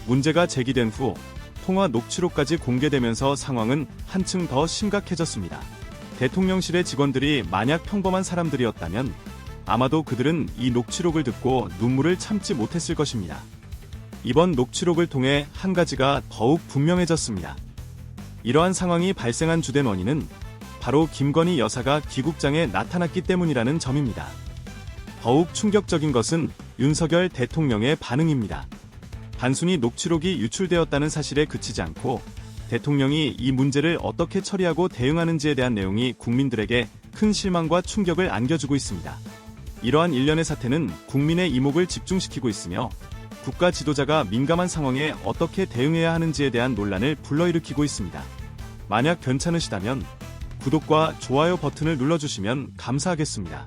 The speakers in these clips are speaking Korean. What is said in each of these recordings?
문제가 제기된 후 통화 녹취록까지 공개되면서 상황은 한층 더 심각해졌습니다. 대통령실의 직원들이 만약 평범한 사람들이었다면 아마도 그들은 이 녹취록을 듣고 눈물을 참지 못했을 것입니다. 이번 녹취록을 통해 한 가지가 더욱 분명해졌습니다. 이러한 상황이 발생한 주된 원인은 바로 김건희 여사가 귀국장에 나타났기 때문이라는 점입니다. 더욱 충격적인 것은 윤석열 대통령의 반응입니다. 단순히 녹취록이 유출되었다는 사실에 그치지 않고 대통령이 이 문제를 어떻게 처리하고 대응하는지에 대한 내용이 국민들에게 큰 실망과 충격을 안겨주고 있습니다. 이러한 일련의 사태는 국민의 이목을 집중시키고 있으며 국가 지도자가 민감한 상황에 어떻게 대응해야 하는지에 대한 논란을 불러일으키고 있습니다. 만약 괜찮으시다면 구독과 좋아요 버튼을 눌러주시면 감사하겠습니다.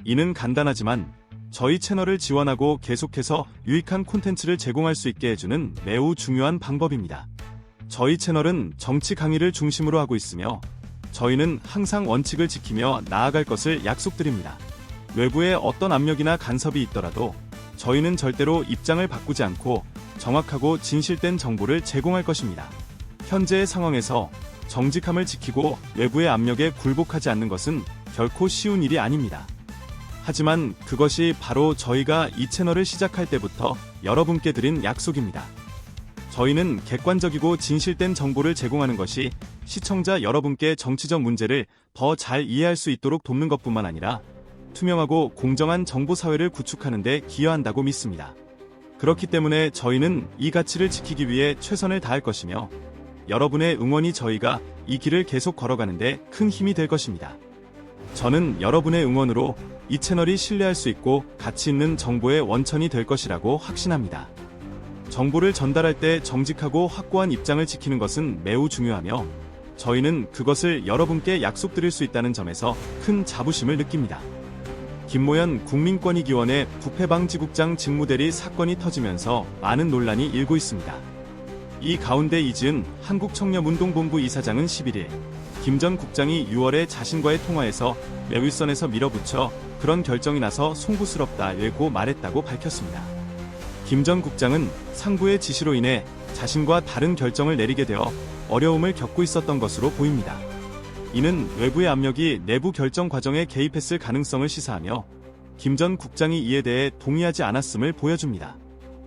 이는 간단하지만 저희 채널을 지원하고 계속해서 유익한 콘텐츠를 제공할 수 있게 해주는 매우 중요한 방법입니다. 저희 채널은 정치 강의를 중심으로 하고 있으며 저희는 항상 원칙을 지키며 나아갈 것을 약속드립니다. 외부의 어떤 압력이나 간섭이 있더라도 저희는 절대로 입장을 바꾸지 않고 정확하고 진실된 정보를 제공할 것입니다. 현재의 상황에서 정직함을 지키고 외부의 압력에 굴복하지 않는 것은 결코 쉬운 일이 아닙니다. 하지만 그것이 바로 저희가 이 채널을 시작할 때부터 여러분께 드린 약속입니다. 저희는 객관적이고 진실된 정보를 제공하는 것이 시청자 여러분께 정치적 문제를 더 잘 이해할 수 있도록 돕는 것뿐만 아니라 투명하고 공정한 정보사회를 구축하는 데 기여한다고 믿습니다. 그렇기 때문에 저희는 이 가치를 지키기 위해 최선을 다할 것이며 여러분의 응원이 저희가 이 길을 계속 걸어가는 데 큰 힘이 될 것입니다. 저는 여러분의 응원으로 이 채널이 신뢰할 수 있고 가치 있는 정보의 원천이 될 것이라고 확신합니다. 정보를 전달할 때 정직하고 확고한 입장을 지키는 것은 매우 중요하며 저희는 그것을 여러분께 약속드릴 수 있다는 점에서 큰 자부심을 느낍니다. 김모연 국민권익위원회 부패방지국장 직무대리 사건이 터지면서 많은 논란이 일고 있습니다. 이 가운데 이지은 한국청렴운동본부 이사장은 11일 김 전 국장이 6월에 자신과의 통화에서 윗선에서 밀어붙여 그런 결정이 나서 송구스럽다고 말했다고 밝혔습니다. 김 전 국장은 상부의 지시로 인해 자신과 다른 결정을 내리게 되어 어려움을 겪고 있었던 것으로 보입니다. 이는 외부의 압력이 내부 결정 과정에 개입했을 가능성을 시사하며 김 전 국장이 이에 대해 동의하지 않았음을 보여줍니다.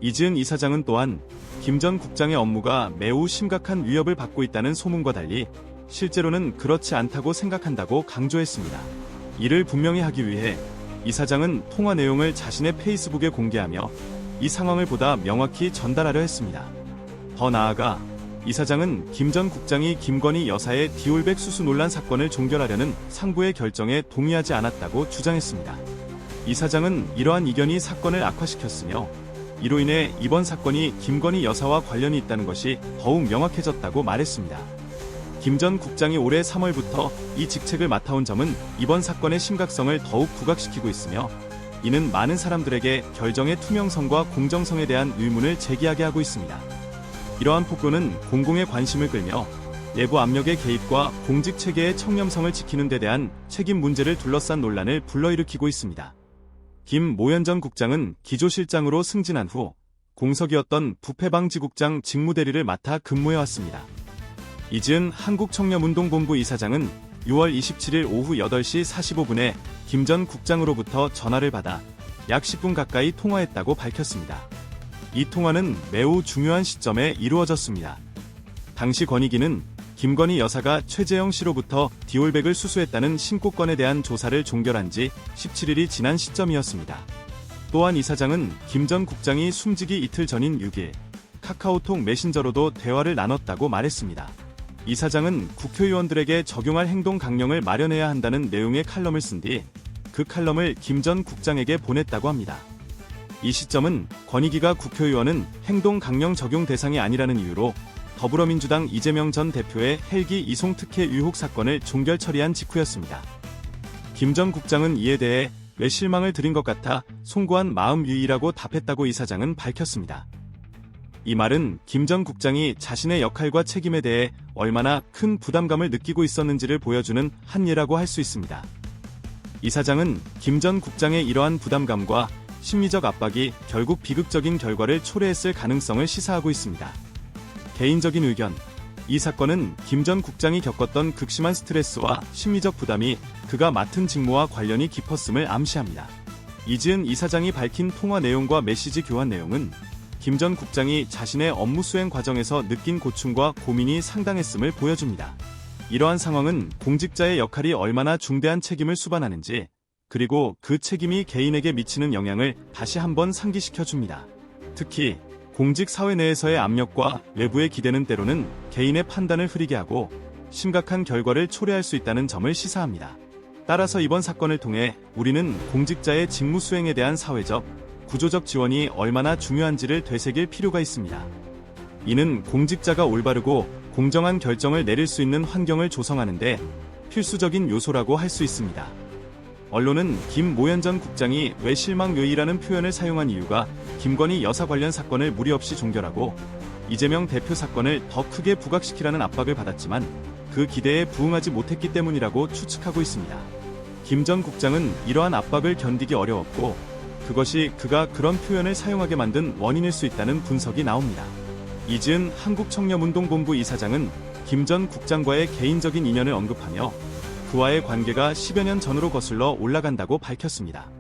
이지은 이사장은 또한 김 전 국장의 업무가 매우 심각한 위협을 받고 있다는 소문과 달리 실제로는 그렇지 않다고 생각한다고 강조했습니다. 이를 분명히 하기 위해 이사장은 통화 내용을 자신의 페이스북에 공개하며 이 상황을 보다 명확히 전달하려 했습니다. 더 나아가 이사장은 김 전 국장이 김건희 여사의 디올백 수수 논란 사건을 종결하려는 상부의 결정에 동의하지 않았다고 주장했습니다. 이사장은 이러한 이견이 사건을 악화시켰으며 이로 인해 이번 사건이 김건희 여사와 관련이 있다는 것이 더욱 명확해졌다고 말했습니다. 김 전 국장이 올해 3월부터 이 직책을 맡아온 점은 이번 사건의 심각성을 더욱 부각시키고 있으며 이는 많은 사람들에게 결정의 투명성과 공정성에 대한 의문을 제기하게 하고 있습니다. 이러한 폭로는 공공의 관심을 끌며 내부 압력의 개입과 공직 체계의 청렴성을 지키는 데 대한 책임 문제를 둘러싼 논란을 불러일으키고 있습니다. 김모연 전 국장은 기조실장으로 승진한 후 공석이었던 부패방지국장 직무대리를 맡아 근무해왔습니다. 이지은 한국청렴운동본부 이사장은 6월 27일 오후 8시 45분에 김 전 국장으로부터 전화를 받아 약 10분 가까이 통화했다고 밝혔습니다. 이 통화는 매우 중요한 시점에 이루어졌습니다. 당시 권익위는 김건희 여사가 최재형 씨로부터 디올백을 수수했다는 신고건에 대한 조사를 종결한 지 17일이 지난 시점이었습니다. 또한 이사장은 김 전 국장이 숨지기 이틀 전인 6일 카카오톡 메신저로도 대화를 나눴다고 말했습니다. 이사장은 국회의원들에게 적용할 행동 강령을 마련해야 한다는 내용의 칼럼을 쓴 뒤 그 칼럼을 김 전 국장에게 보냈다고 합니다. 이 시점은 권익위가 국회의원은 행동 강령 적용 대상이 아니라는 이유로 더불어민주당 이재명 전 대표의 헬기 이송 특혜 의혹 사건을 종결 처리한 직후였습니다. 김 전 국장은 이에 대해 왜 실망을 드린 것 같아 송구한 마음 유의라고 답했다고 이사장은 밝혔습니다. 이 말은 김 전 국장이 자신의 역할과 책임에 대해 얼마나 큰 부담감을 느끼고 있었는지를 보여주는 한 예라고 할 수 있습니다. 이사장은 김 전 국장의 이러한 부담감과 심리적 압박이 결국 비극적인 결과를 초래했을 가능성을 시사하고 있습니다. 개인적인 의견. 이 사건은 김 전 국장이 겪었던 극심한 스트레스와 심리적 부담이 그가 맡은 직무와 관련이 깊었음을 암시합니다. 이지은 이사장이 밝힌 통화 내용과 메시지 교환 내용은 김 전 국장이 자신의 업무 수행 과정에서 느낀 고충과 고민이 상당했음을 보여줍니다. 이러한 상황은 공직자의 역할이 얼마나 중대한 책임을 수반하는지, 그리고 그 책임이 개인에게 미치는 영향을 다시 한번 상기시켜줍니다. 특히 공직 사회 내에서의 압력과 외부의 기대는 때로는 개인의 판단을 흐리게 하고 심각한 결과를 초래할 수 있다는 점을 시사합니다. 따라서 이번 사건을 통해 우리는 공직자의 직무 수행에 대한 사회적, 구조적 지원이 얼마나 중요한지를 되새길 필요가 있습니다. 이는 공직자가 올바르고 공정한 결정을 내릴 수 있는 환경을 조성하는 데 필수적인 요소라고 할 수 있습니다. 언론은 김 모현 전 국장이 왜 실망묘의라는 표현을 사용한 이유가 김건희 여사 관련 사건을 무리 없이 종결하고 이재명 대표 사건을 더 크게 부각시키라는 압박을 받았지만 그 기대에 부응하지 못했기 때문이라고 추측하고 있습니다. 김 전 국장은 이러한 압박을 견디기 어려웠고 그것이 그가 그런 표현을 사용하게 만든 원인일 수 있다는 분석이 나옵니다. 이지은 한국청렴운동본부 이사장은 김 전 국장과의 개인적인 인연을 언급하며 그와의 관계가 10여 년 전으로 거슬러 올라간다고 밝혔습니다.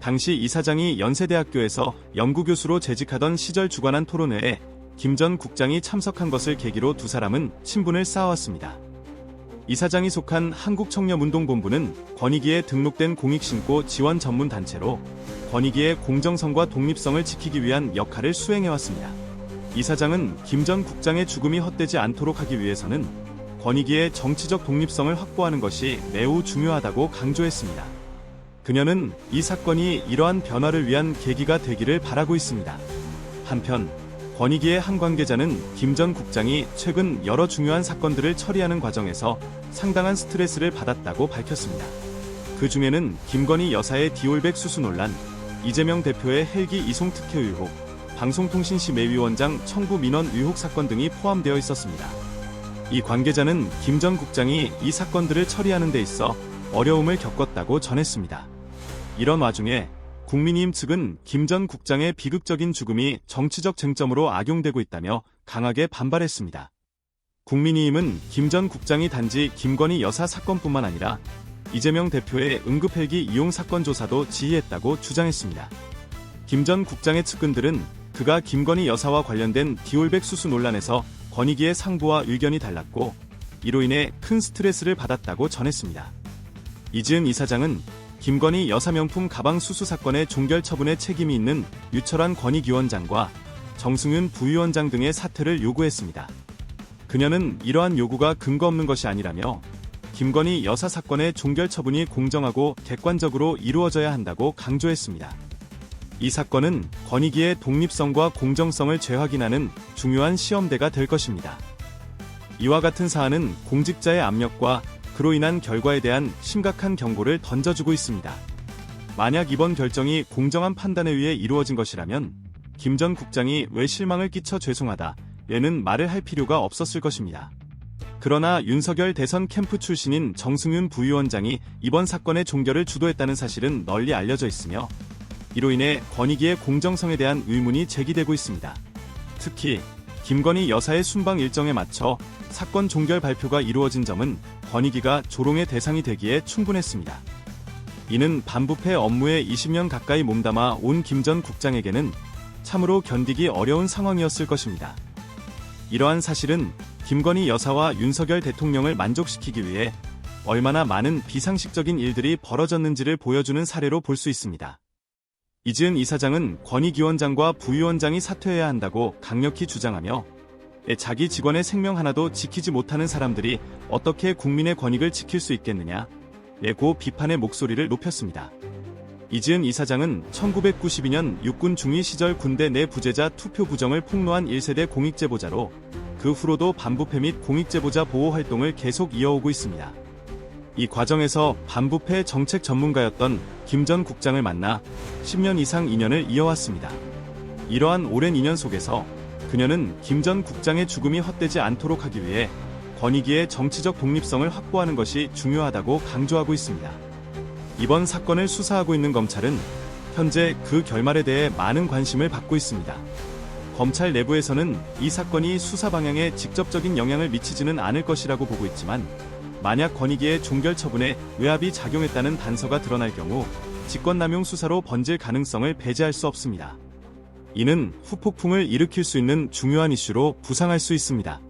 당시 이사장이 연세대학교에서 연구교수로 재직하던 시절 주관한 토론회에 김 전 국장이 참석한 것을 계기로 두 사람은 친분을 쌓아왔습니다. 이사장이 속한 한국청렴운동본부는 권익위에 등록된 공익신고 지원 전문 단체로 권익위의 공정성과 독립성을 지키기 위한 역할을 수행해왔습니다. 이사장은 김 전 국장의 죽음이 헛되지 않도록 하기 위해서는 권익위의 정치적 독립성을 확보하는 것이 매우 중요하다고 강조했습니다. 그녀는 이 사건이 이러한 변화를 위한 계기가 되기를 바라고 있습니다. 한편 권익위의 한 관계자는 김 전 국장이 최근 여러 중요한 사건들을 처리하는 과정에서 상당한 스트레스를 받았다고 밝혔습니다. 그 중에는 김건희 여사의 디올백 수수 논란, 이재명 대표의 헬기 이송 특혜 의혹, 방송통신심의위원장 청구 민원 의혹 사건 등이 포함되어 있었습니다. 이 관계자는 김 전 국장이 이 사건들을 처리하는 데 있어 어려움을 겪었다고 전했습니다. 이런 와중에 국민의힘 측은 김 전 국장의 비극적인 죽음이 정치적 쟁점으로 악용되고 있다며 강하게 반발했습니다. 국민의힘은 김 전 국장이 단지 김건희 여사 사건뿐만 아니라 이재명 대표의 응급헬기 이용 사건 조사도 지휘했다고 주장했습니다. 김 전 국장의 측근들은 그가 김건희 여사와 관련된 디올백 수수 논란에서 권익위의 상부와 의견이 달랐고 이로 인해 큰 스트레스를 받았다고 전했습니다. 이지은 이사장은 김건희 여사 명품 가방 수수 사건의 종결 처분에 책임이 있는 유철환 권익위원장과 정승윤 부위원장 등의 사퇴를 요구했습니다. 그녀는 이러한 요구가 근거 없는 것이 아니라며 김건희 여사 사건의 종결 처분이 공정하고 객관적으로 이루어져야 한다고 강조했습니다. 이 사건은 권익위의 독립성과 공정성을 재확인하는 중요한 시험대가 될 것입니다. 이와 같은 사안은 공직자의 압력과 그로 인한 결과에 대한 심각한 경고를 던져주고 있습니다. 만약 이번 결정이 공정한 판단에 의해 이루어진 것이라면 김 전 국장이 왜 실망을 끼쳐 죄송하다 얘는 말을 할 필요가 없었을 것입니다. 그러나 윤석열 대선 캠프 출신인 정승윤 부위원장이 이번 사건의 종결을 주도했다는 사실은 널리 알려져 있으며 이로 인해 권익위의 공정성에 대한 의문이 제기되고 있습니다. 특히 김건희 여사의 순방 일정에 맞춰 사건 종결 발표가 이루어진 점은 권익위가 조롱의 대상이 되기에 충분했습니다. 이는 반부패 업무에 20년 가까이 몸담아 온 김 전 국장에게는 참으로 견디기 어려운 상황이었을 것입니다. 이러한 사실은 김건희 여사와 윤석열 대통령을 만족시키기 위해 얼마나 많은 비상식적인 일들이 벌어졌는지를 보여주는 사례로 볼 수 있습니다. 이지은 이사장은 권익위원장과 부위원장이 사퇴해야 한다고 강력히 주장하며 자기 직원의 생명 하나도 지키지 못하는 사람들이 어떻게 국민의 권익을 지킬 수 있겠느냐 고 비판의 목소리를 높였습니다. 이지은 이사장은 1992년 육군 중위 시절 군대 내 부재자 투표 부정을 폭로한 1세대 공익제보자로 그 후로도 반부패 및 공익제보자 보호 활동을 계속 이어오고 있습니다. 이 과정에서 반부패 정책 전문가였던 김 전 국장을 만나 10년 이상 인연을 이어왔습니다. 이러한 오랜 인연 속에서 그녀는 김 전 국장의 죽음이 헛되지 않도록 하기 위해 권익위의 정치적 독립성을 확보하는 것이 중요하다고 강조하고 있습니다. 이번 사건을 수사하고 있는 검찰은 현재 그 결말에 대해 많은 관심을 받고 있습니다. 검찰 내부에서는 이 사건이 수사 방향에 직접적인 영향을 미치지는 않을 것이라고 보고 있지만, 만약 권익위의 종결 처분에 외압이 작용했다는 단서가 드러날 경우 직권남용 수사로 번질 가능성을 배제할 수 없습니다. 이는 후폭풍을 일으킬 수 있는 중요한 이슈로 부상할 수 있습니다.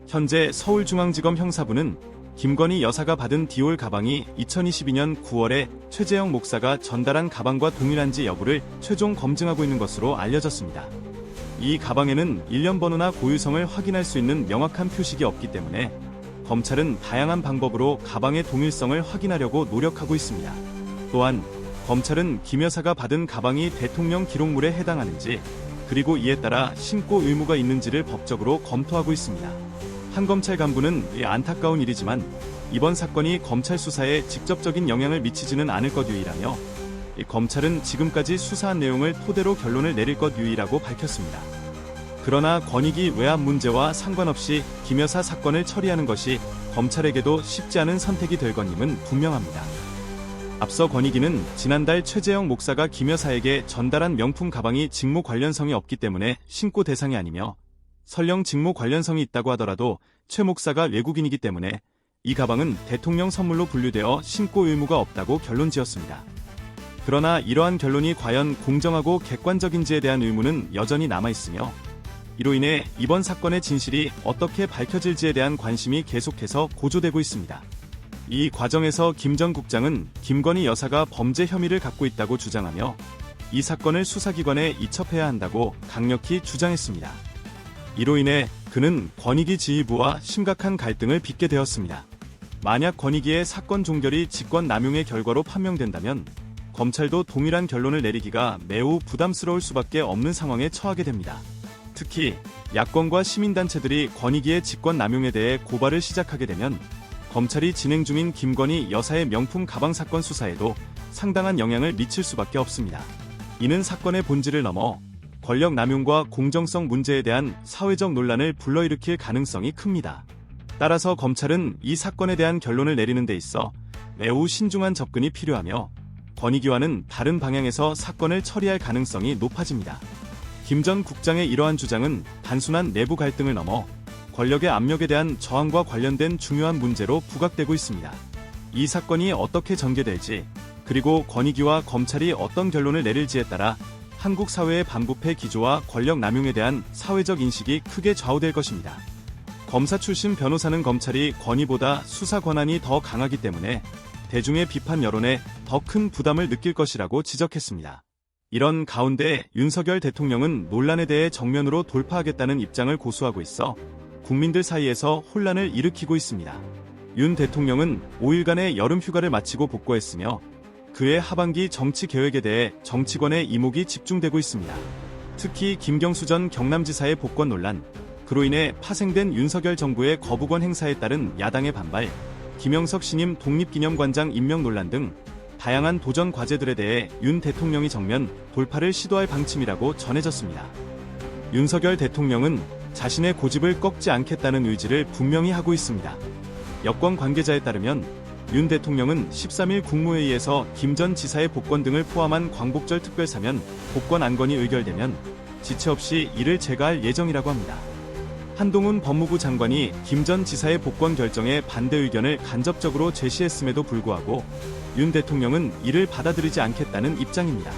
현재 서울중앙지검 형사부는 김건희 여사가 받은 디올 가방이 2022년 9월에 최재형 목사가 전달한 가방과 동일한지 여부를 최종 검증하고 있는 것으로 알려졌습니다. 이 가방에는 일련 번호나 고유성을 확인할 수 있는 명확한 표식이 없기 때문에 검찰은 다양한 방법으로 가방의 동일성을 확인하려고 노력하고 있습니다. 또한 검찰은 김 여사가 받은 가방이 대통령 기록물에 해당하는지, 그리고 이에 따라 신고 의무가 있는지를 법적으로 검토하고 있습니다. 한 검찰 간부는 안타까운 일이지만 이번 사건이 검찰 수사에 직접적인 영향을 미치지는 않을 것 유의라며, 검찰은 지금까지 수사한 내용을 토대로 결론을 내릴 것 유의라고 밝혔습니다. 그러나 권익위 외압 문제와 상관없이 김 여사 사건을 처리하는 것이 검찰에게도 쉽지 않은 선택이 될 것임은 분명합니다. 앞서 권익위는 지난달 최재형 목사가 김 여사에게 전달한 명품 가방이 직무 관련성이 없기 때문에 신고 대상이 아니며, 설령 직무 관련성이 있다고 하더라도 최 목사가 외국인이기 때문에 이 가방은 대통령 선물로 분류되어 신고 의무가 없다고 결론지었습니다. 그러나 이러한 결론이 과연 공정하고 객관적인지에 대한 의문은 여전히 남아있으며, 이로 인해 이번 사건의 진실이 어떻게 밝혀질지에 대한 관심이 계속해서 고조되고 있습니다. 이 과정에서 김 전 국장은 김건희 여사가 범죄 혐의를 갖고 있다고 주장하며 이 사건을 수사기관에 이첩해야 한다고 강력히 주장했습니다. 이로 인해 그는 권익위 지휘부와 심각한 갈등을 빚게 되었습니다. 만약 권익위의 사건 종결이 직권남용의 결과로 판명된다면 검찰도 동일한 결론을 내리기가 매우 부담스러울 수밖에 없는 상황에 처하게 됩니다. 특히 야권과 시민단체들이 권익위의 직권남용에 대해 고발을 시작하게 되면 검찰이 진행 중인 김건희 여사의 명품 가방 사건 수사에도 상당한 영향을 미칠 수밖에 없습니다. 이는 사건의 본질을 넘어 권력 남용과 공정성 문제에 대한 사회적 논란을 불러일으킬 가능성이 큽니다. 따라서 검찰은 이 사건에 대한 결론을 내리는 데 있어 매우 신중한 접근이 필요하며, 권익위와는 다른 방향에서 사건을 처리할 가능성이 높아집니다. 김 전 국장의 이러한 주장은 단순한 내부 갈등을 넘어 권력의 압력에 대한 저항과 관련된 중요한 문제로 부각되고 있습니다. 이 사건이 어떻게 전개될지, 그리고 권익위와 검찰이 어떤 결론을 내릴지에 따라 한국 사회의 반부패 기조와 권력 남용에 대한 사회적 인식이 크게 좌우될 것입니다. 검사 출신 변호사는 검찰이 권위보다 수사 권한이 더 강하기 때문에 대중의 비판 여론에 더 큰 부담을 느낄 것이라고 지적했습니다. 이런 가운데 윤석열 대통령은 논란에 대해 정면으로 돌파하겠다는 입장을 고수하고 있어 국민들 사이에서 혼란을 일으키고 있습니다. 윤 대통령은 5일간의 여름 휴가를 마치고 복귀했으며 그의 하반기 정치 계획에 대해 정치권의 이목이 집중되고 있습니다. 특히 김경수 전 경남지사의 복권 논란, 그로 인해 파생된 윤석열 정부의 거부권 행사에 따른 야당의 반발, 김영석 신임 독립기념관장 임명 논란 등 다양한 도전 과제들에 대해 윤 대통령이 정면 돌파를 시도할 방침이라고 전해졌습니다. 윤석열 대통령은 자신의 고집을 꺾지 않겠다는 의지를 분명히 하고 있습니다. 여권 관계자에 따르면 윤 대통령은 13일 국무회의에서 김 전 지사의 복권 등을 포함한 광복절 특별사면 복권 안건이 의결되면 지체 없이 이를 제거할 예정이라고 합니다. 한동훈 법무부 장관이 김 전 지사의 복권 결정에 반대 의견을 간접적으로 제시했음에도 불구하고 윤 대통령은 이를 받아들이지 않겠다는 입장입니다.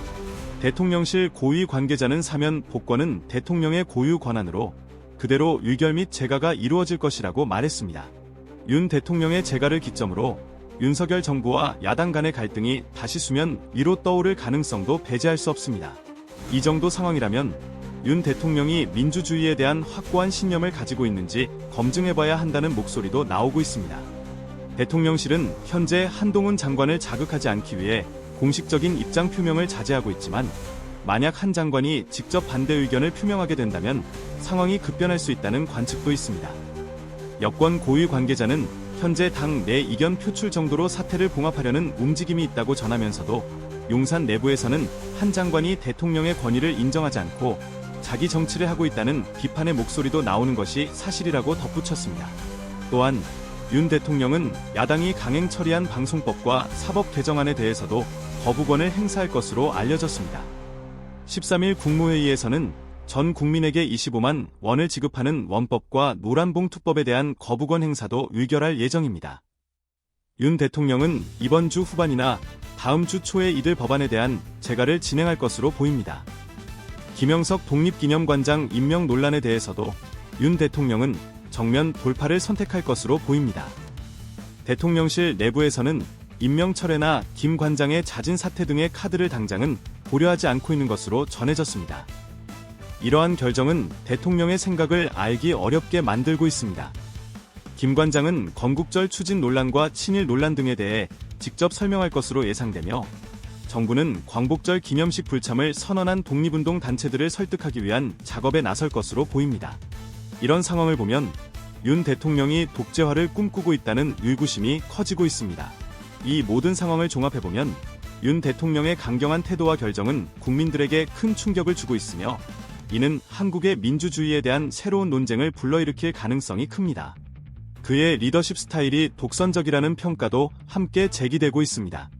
대통령실 고위 관계자는 사면 복권은 대통령의 고유 권한으로 그대로 의결 및 제거가 이루어질 것이라고 말했습니다. 윤 대통령의 제거를 기점으로 윤석열 정부와 야당 간의 갈등이 다시 수면 위로 떠오를 가능성도 배제할 수 없습니다. 이 정도 상황이라면 윤 대통령이 민주주의에 대한 확고한 신념을 가지고 있는지 검증해봐야 한다는 목소리도 나오고 있습니다. 대통령실은 현재 한동훈 장관을 자극하지 않기 위해 공식적인 입장 표명을 자제하고 있지만, 만약 한 장관이 직접 반대 의견을 표명하게 된다면 상황이 급변할 수 있다는 관측도 있습니다. 여권 고위 관계자는 현재 당 내 이견 표출 정도로 사태를 봉합하려는 움직임이 있다고 전하면서도 용산 내부에서는 한 장관이 대통령의 권위를 인정하지 않고 자기 정치를 하고 있다는 비판의 목소리도 나오는 것이 사실이라고 덧붙였습니다. 또한 윤 대통령은 야당이 강행 처리한 방송법과 사법 개정안에 대해서도 거부권을 행사할 것으로 알려졌습니다. 13일 국무회의에서는 전 국민에게 25만 원을 지급하는 원법과 노란봉투법에 대한 거부권 행사도 의결할 예정입니다. 윤 대통령은 이번 주 후반이나 다음 주 초에 이들 법안에 대한 재가를 진행할 것으로 보입니다. 김영석 독립기념관장 임명 논란에 대해서도 윤 대통령은 정면 돌파를 선택할 것으로 보입니다. 대통령실 내부에서는 임명 철회나 김 관장의 자진 사퇴 등의 카드를 당장은 고려하지 않고 있는 것으로 전해졌습니다. 이러한 결정은 대통령의 생각을 알기 어렵게 만들고 있습니다. 김 관장은 건국절 추진 논란과 친일 논란 등에 대해 직접 설명할 것으로 예상되며, 정부는 광복절 기념식 불참을 선언한 독립운동 단체들을 설득하기 위한 작업에 나설 것으로 보입니다. 이런 상황을 보면 윤 대통령이 독재화를 꿈꾸고 있다는 의구심이 커지고 있습니다. 이 모든 상황을 종합해보면 윤 대통령의 강경한 태도와 결정은 국민들에게 큰 충격을 주고 있으며, 이는 한국의 민주주의에 대한 새로운 논쟁을 불러일으킬 가능성이 큽니다. 그의 리더십 스타일이 독선적이라는 평가도 함께 제기되고 있습니다.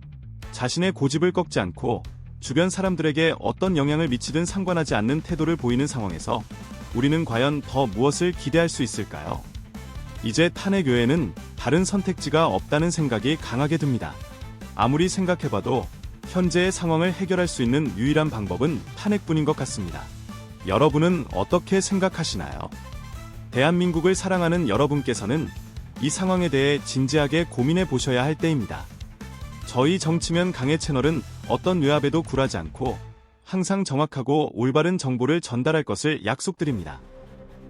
자신의 고집을 꺾지 않고 주변 사람들에게 어떤 영향을 미치든 상관하지 않는 태도를 보이는 상황에서 우리는 과연 더 무엇을 기대할 수 있을까요? 이제 탄핵 외에는 다른 선택지가 없다는 생각이 강하게 듭니다. 아무리 생각해봐도 현재의 상황을 해결할 수 있는 유일한 방법은 탄핵뿐인 것 같습니다. 여러분은 어떻게 생각하시나요? 대한민국을 사랑하는 여러분께서는 이 상황에 대해 진지하게 고민해 보셔야 할 때입니다. 저희 정치면 강해 채널은 어떤 뇌압에도 굴하지 않고 항상 정확하고 올바른 정보를 전달할 것을 약속드립니다.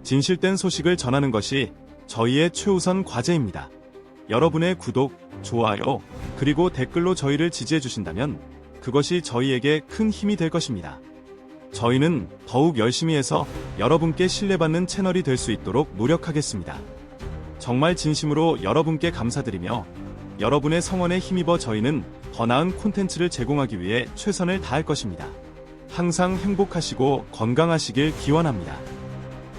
진실된 소식을 전하는 것이 저희의 최우선 과제입니다. 여러분의 구독, 좋아요, 그리고 댓글로 저희를 지지해 주신다면 그것이 저희에게 큰 힘이 될 것입니다. 저희는 더욱 열심히 해서 여러분께 신뢰받는 채널이 될 수 있도록 노력하겠습니다. 정말 진심으로 여러분께 감사드리며, 여러분의 성원에 힘입어 저희는 더 나은 콘텐츠를 제공하기 위해 최선을 다할 것입니다. 항상 행복하시고 건강하시길 기원합니다.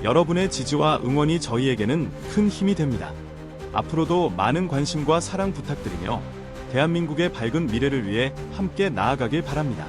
여러분의 지지와 응원이 저희에게는 큰 힘이 됩니다. 앞으로도 많은 관심과 사랑 부탁드리며 대한민국의 밝은 미래를 위해 함께 나아가길 바랍니다.